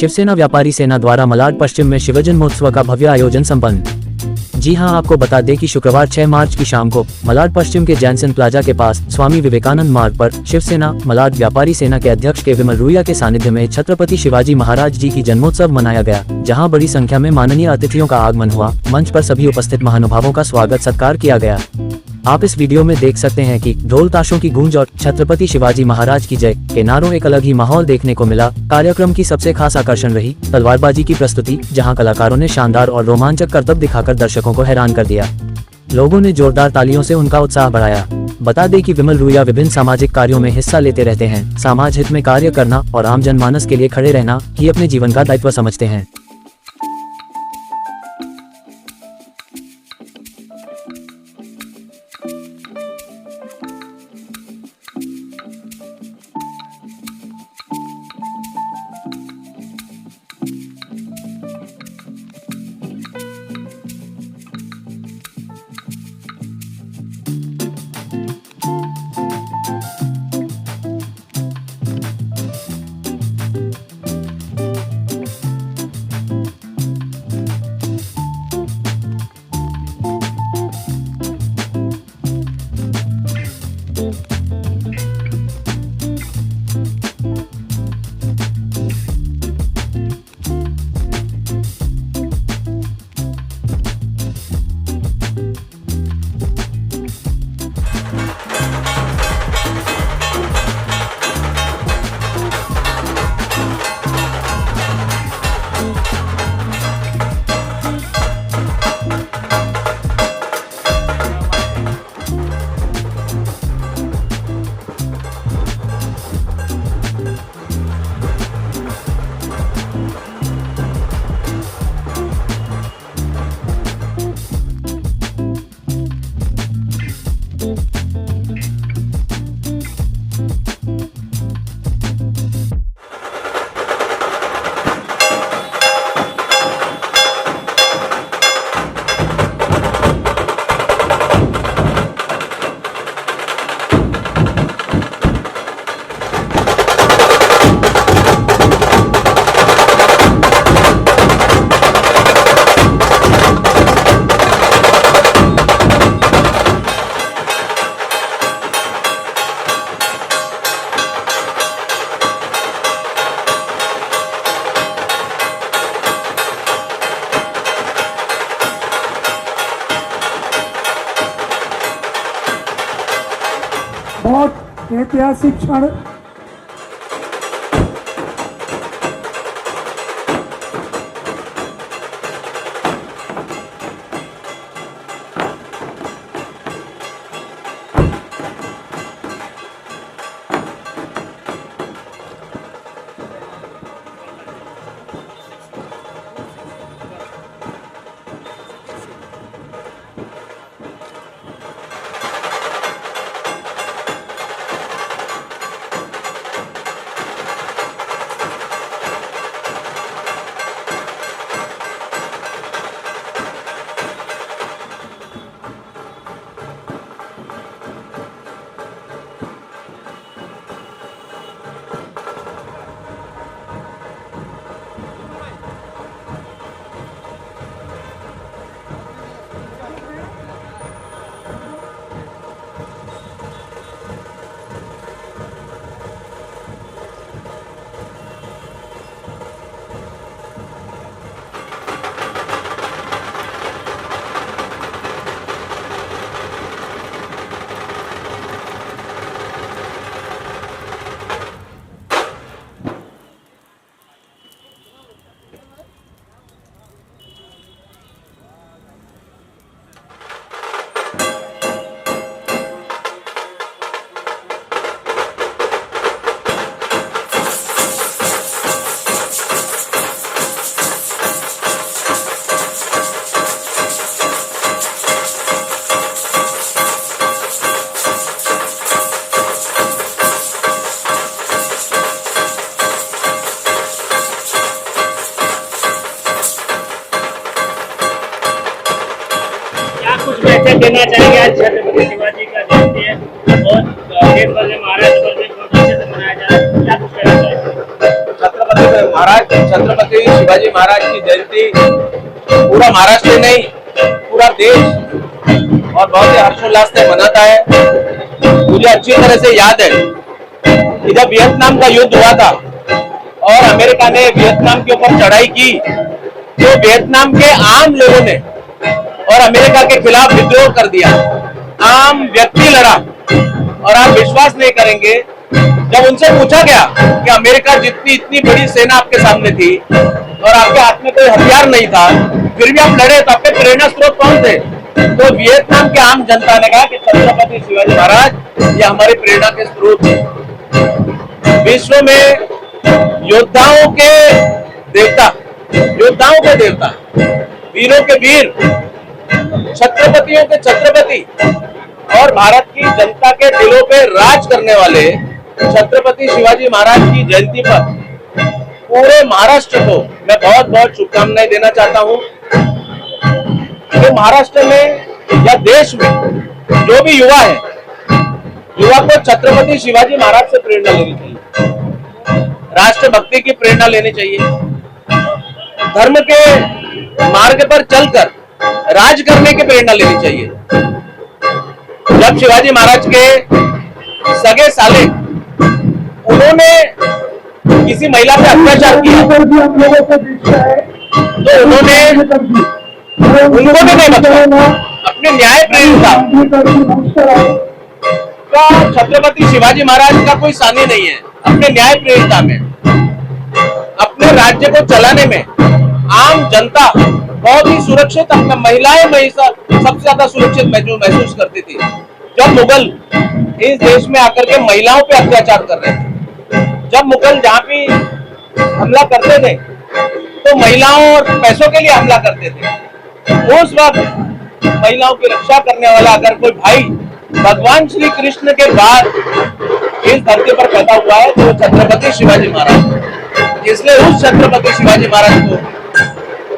शिवसेना व्यापारी सेना द्वारा मलाड पश्चिम में शिवजन महोत्सव का भव्य आयोजन संपन्न। जी हां, आपको बता दें कि शुक्रवार 6 मार्च की शाम को मलाड पश्चिम के जैनसन प्लाजा के पास स्वामी विवेकानंद मार्ग पर शिवसेना मलाड व्यापारी सेना के अध्यक्ष के विमल रुइया के सानिध्य में छत्रपति शिवाजी महाराज जी की जन्मोत्सव मनाया गया, जहां बड़ी संख्या में माननीय अतिथियों का आगमन हुआ। मंच पर सभी उपस्थित महानुभावों का स्वागत सत्कार किया गया। आप इस वीडियो में देख सकते हैं कि ढोल ताशों की गूंज और छत्रपति शिवाजी महाराज की जय के नारों एक अलग ही माहौल देखने को मिला। कार्यक्रम की सबसे खास आकर्षण रही तलवारबाजी की प्रस्तुति, जहां कलाकारों ने शानदार और रोमांचक करतब दिखाकर दर्शकों को हैरान कर दिया। लोगों ने जोरदार तालियों से उनका उत्साह बढ़ाया। बता दें कि विमल रुइया विभिन्न सामाजिक कार्यों में हिस्सा लेते रहते हैं। समाज हित में कार्य करना और आम जनमानस के लिए खड़े रहना ही अपने जीवन का दायित्व समझते हैं। बहुत ऐतिहासिक क्षण मैसेज देना चाहेंगे? आज छत्रपति शिवाजी का जयंती है और देश भर में महाराष्ट्र भर में बहुत अच्छे से मनाया जा रहा है, क्या कुछ कहना चाहेंगे? छत्रपति पूरा महाराष्ट्र नहीं, पूरा देश और बहुत ही हर्षोल्लास से मनाता है। मुझे अच्छी तरह से याद है कि जब वियतनाम का युद्ध हुआ था और अमेरिका ने वियतनाम के ऊपर चढ़ाई की, तो वियतनाम के आम लोगों ने और अमेरिका के खिलाफ विद्रोह कर दिया, आम व्यक्ति लड़ा। और आप विश्वास नहीं करेंगे, जब उनसे पूछा गया कि अमेरिका जितनी इतनी बड़ी सेना आपके सामने थी और आपके हाथ में कोई हथियार नहीं था, फिर भी आप लड़े, तो आपके प्रेरणा स्रोत कौन थे? तो वियतनाम के आम जनता ने कहा कि छत्रपति शिवाजी महाराज ये हमारी प्रेरणा के स्रोत हैं। विश्व में योद्धाओं के देवता, योद्धाओं के देवता, वीरों के वीर, छत्रपतियों के छत्रपति और भारत की जनता के दिलों पे राज करने वाले छत्रपति शिवाजी महाराज की जयंती पर पूरे महाराष्ट्र को मैं बहुत बहुत शुभकामनाएं देना चाहता हूं कि महाराष्ट्र में या देश में जो भी युवा है, युवा को छत्रपति शिवाजी महाराज से प्रेरणा लेनी चाहिए, राष्ट्रभक्ति की प्रेरणा लेनी चाहिए, धर्म के मार्ग पर चलकर राज करने की प्रेरणा लेनी चाहिए। जब शिवाजी महाराज के सगे साले उन्होंने किसी महिला पे अत्याचार किया तो उन्होंने उनको भी नहीं बख्शा, अपने न्याय प्रेरिता का छत्रपति शिवाजी महाराज का कोई सानी नहीं है। अपने न्याय प्रेरिता में, अपने राज्य को चलाने में आम जनता बहुत ही सुरक्षित, अपना महिलाएं सबसे ज्यादा सुरक्षित महसूस करती थी। जब मुगल इस देश में आकर के महिलाओं पे अत्याचार कर रहे थे, जब मुगल जहाँ भी हमला करते थे तो महिलाओं और पैसों के लिए हमला करते थे। उस वक्त महिलाओं की रक्षा करने वाला अगर कोई भाई भगवान श्री कृष्ण के बाद इस धरती पर पैदा हुआ है तो छत्रपति शिवाजी महाराज। इसलिए उस छत्रपति शिवाजी महाराज को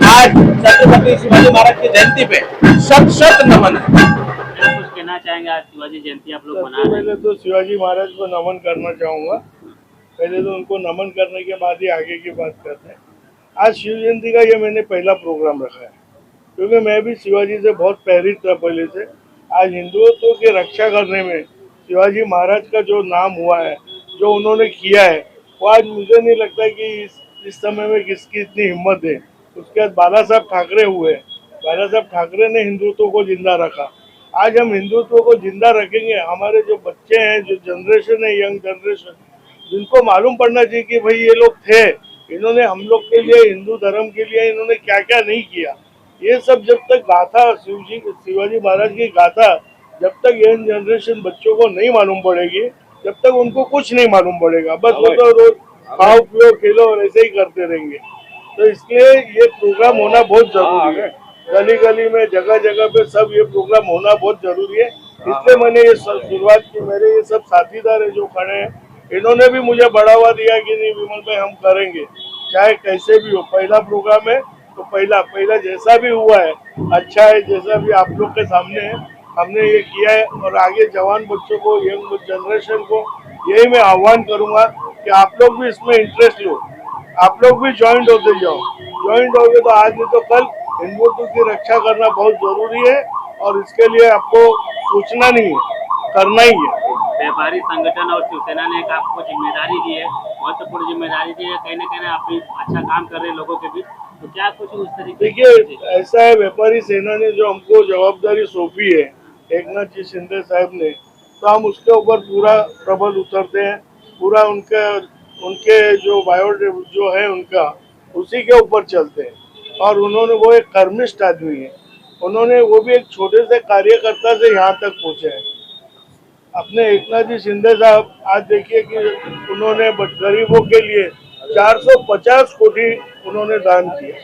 आज छत्रपति शिवाजी महाराज की जयंती पे शत शत नमन है। कुछ कहना चाहेंगे, आज शिवाजी जयंती आप लोग मना रहे हैं? पहले तो शिवाजी महाराज को नमन करना चाहूँगा। पहले तो उनको नमन करने के बाद ही आगे की बात करते हैं। आज शिव जयंती का ये मैंने पहला प्रोग्राम रखा है क्योंकि मैं भी शिवाजी से बहुत प्रेरित था पहले से। आज हिंदुत्व की रक्षा करने में शिवाजी महाराज का जो नाम हुआ है, जो उन्होंने किया है, वो आज मुझे नहीं लगता कि इस समय में किसकी इतनी हिम्मत है। उसके बाद बाला साहब ठाकरे हुए, बाला साहब ठाकरे ने हिंदुत्व को जिंदा रखा। आज हम हिंदुत्व को जिंदा रखेंगे। हमारे जो बच्चे हैं, जो जनरेशन है, यंग जनरेशन, जिनको मालूम पड़ना चाहिए कि भाई ये लोग थे, इन्होंने हम लोग के लिए, हिंदू धर्म के लिए इन्होंने क्या क्या नहीं किया। ये सब जब तक गाथा, शिवाजी महाराज की गाथा जब तक यंग जनरेशन बच्चों को नहीं मालूम पड़ेगी, जब तक उनको कुछ नहीं मालूम पड़ेगा। बस वो तो रोज खाओ पियो खेलो और ऐसे ही करते रहेंगे। तो इसलिए ये प्रोग्राम होना बहुत जरूरी है। गली गली में, जगह जगह पे सब ये प्रोग्राम होना बहुत जरूरी है। इसलिए मैंने ये शुरुआत की। मेरे ये सब साथीदार है जो खड़े हैं, इन्होंने भी मुझे बढ़ावा दिया कि नहीं विमल भाई हम करेंगे, चाहे कैसे भी हो। पहला प्रोग्राम है तो पहला जैसा भी हुआ है अच्छा है, जैसा भी आप लोग के सामने है हमने ये किया है। और आगे जवान बच्चों को, यंग जनरेशन को यही मैं आह्वान करूंगा कि आप लोग भी इसमें इंटरेस्ट लो, आप लोग भी ज्वाइंट होते जाओ। ज्वाइंट होगे तो आज नहीं तो कल हिंदुत्व की रक्षा करना बहुत जरूरी है और इसके लिए आपको सोचना नहीं है, करना ही है। व्यापारी संगठन और शिवसेना ने एक आपको जिम्मेदारी दी है, महत्वपूर्ण जिम्मेदारी दी है, कहीं न कहीं आप भी अच्छा काम कर रहे हैं लोगों के बीच, तो क्या कुछ उस तरीके? देखिए ऐसा है, व्यापारी सेना ने जो हमको जवाबदारी सौंपी है एकनाथ जी शिंदे साहब ने, तो हम उसके ऊपर पूरा प्रबल उतरते हैं। पूरा उनके जो बायोडेटा जो है उनका, उसी के ऊपर चलते हैं। और उन्होंने, वो एक कर्मिष्ठ आदमी है, उन्होंने वो भी एक छोटे से कार्यकर्ता से यहाँ तक पहुँचे हैं। अपने एकनाथ जी शिंदे साहब आज देखिए कि उन्होंने गरीबों के लिए 450 कोटी उन्होंने दान किया,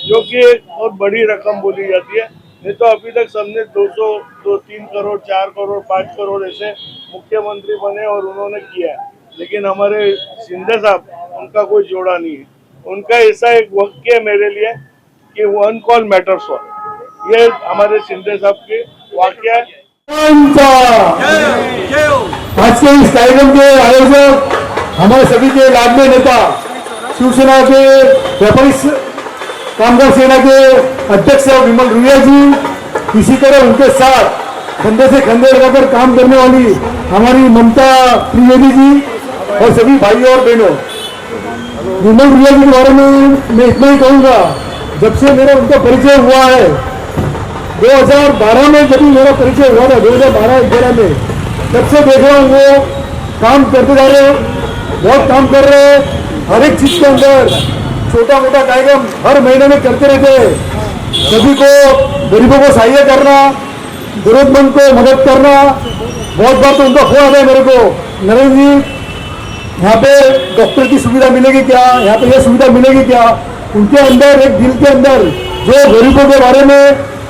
जो कि एक बहुत बड़ी रकम बोली जाती है। नहीं तो अभी तक सबने 3 करोड़ 4 करोड़ 5 करोड़ ऐसे मुख्यमंत्री बने और उन्होंने किया है, लेकिन हमारे शिंदे साहब, उनका कोई जोड़ा नहीं है। उनका ऐसा एक वाक्य है मेरे लिए कि वन कॉल मैटर्स ऑल, ये हमारे शिंदे साहब के वाक्य है। आज के इस कार्यक्रम के आयोजक हमारे सभी के लाडले नेता शिवसेना के व्यापारी कामगार सेना के अध्यक्ष विमल रुइया जी, इसी तरह उनके साथ कंधे से कंधे लगाकर काम करने वाली हमारी ममता त्रिवेदी जी और सभी भाइयों और बहनों। विमल रुइया जी के बारे में मैं इतना ही कहूँगा, जब से मेरा उनका परिचय हुआ है 2012 में, जब भी मेरा परिचय हुआ था 2012-11 में, तब से देख रहा हूँ वो काम करते जा रहे, बहुत काम कर रहे हैं। हर एक चीज के अंदर छोटा मोटा कार्यक्रम हर महीने में करते रहते हैं। सभी को, गरीबों को सहायता करना, जरूरतमंद को मदद करना। बहुत बार तो उनका फोन आता है मेरे को, नरेंद्र जी यहाँ पे डॉक्टर की सुविधा मिलेगी क्या, यहाँ पे यह सुविधा मिलेगी क्या। उनके अंदर एक दिल के अंदर जो गरीबों के बारे में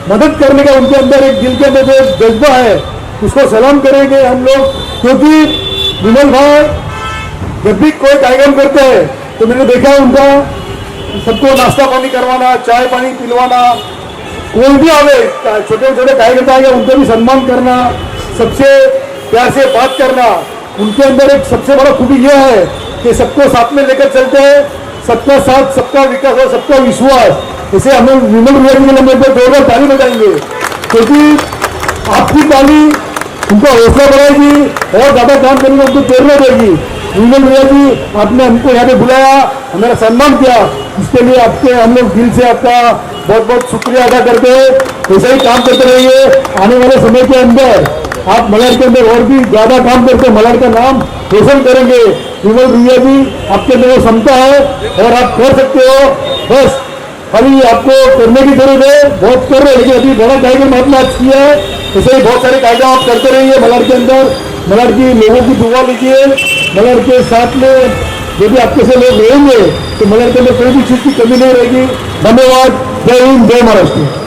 मदद करने का उनके अंदर एक दिल के अंदर जो जज्बा है, उसको सलाम करेंगे हम लोग। क्योंकि विमल भाई जब भी कोई कार्यक्रम करते हैं तो मैंने देखा उनका सबको नाश्ता पानी करवाना, चाय पानी पिलवाना, कोई भी आवे छोटे छोटे कार्यकर्ता आएंगे उनको भी सम्मान करना, सबसे प्यार से बात करना। उनके अंदर एक सबसे बड़ा खूबी यह है कि सबको साथ में लेकर चलते हैं, सबका साथ, सबका विकास और सबका विश्वास। इसे हमें विमल रुइया जी के लिए जोरदार ताली बजाएंगे, क्योंकि आपकी ताली उनको हौसला बढ़ाएगी और ज्यादा काम करने में उनको प्रेरणा देगी। विमल रुइया जी, आपने हमको यहाँ पे बुलाया, हमारा सम्मान किया, इसके लिए आपके हम लोग दिल से आपका बहुत बहुत शुक्रिया अदा करते हैं। ऐसा ही काम करते रहिए। आने वाले समय के अंदर आप मलाड के अंदर और भी ज्यादा काम करके मलाड का नाम रोशन करेंगे। विमल रुइया जी, आपके अंदर वो क्षमता है और आप कर सकते हो, बस खाली आपको करने की जरूरत है। बहुत कर रहे हैं, लेकिन अभी बड़ा कार्यक्रम आपने आज किया है। ऐसे ही बहुत सारे कार्यक्रम आप करते रहिए मलाड के अंदर। मलाड की लोगों की दुआ लीजिए, मलाड के साथ में जो भी आपके से लोग रहेंगे तो मलाड के अंदर कोई भी चीज की कमी नहीं रहेगी। धन्यवाद। जय हिंद, जय महाराष्ट्र।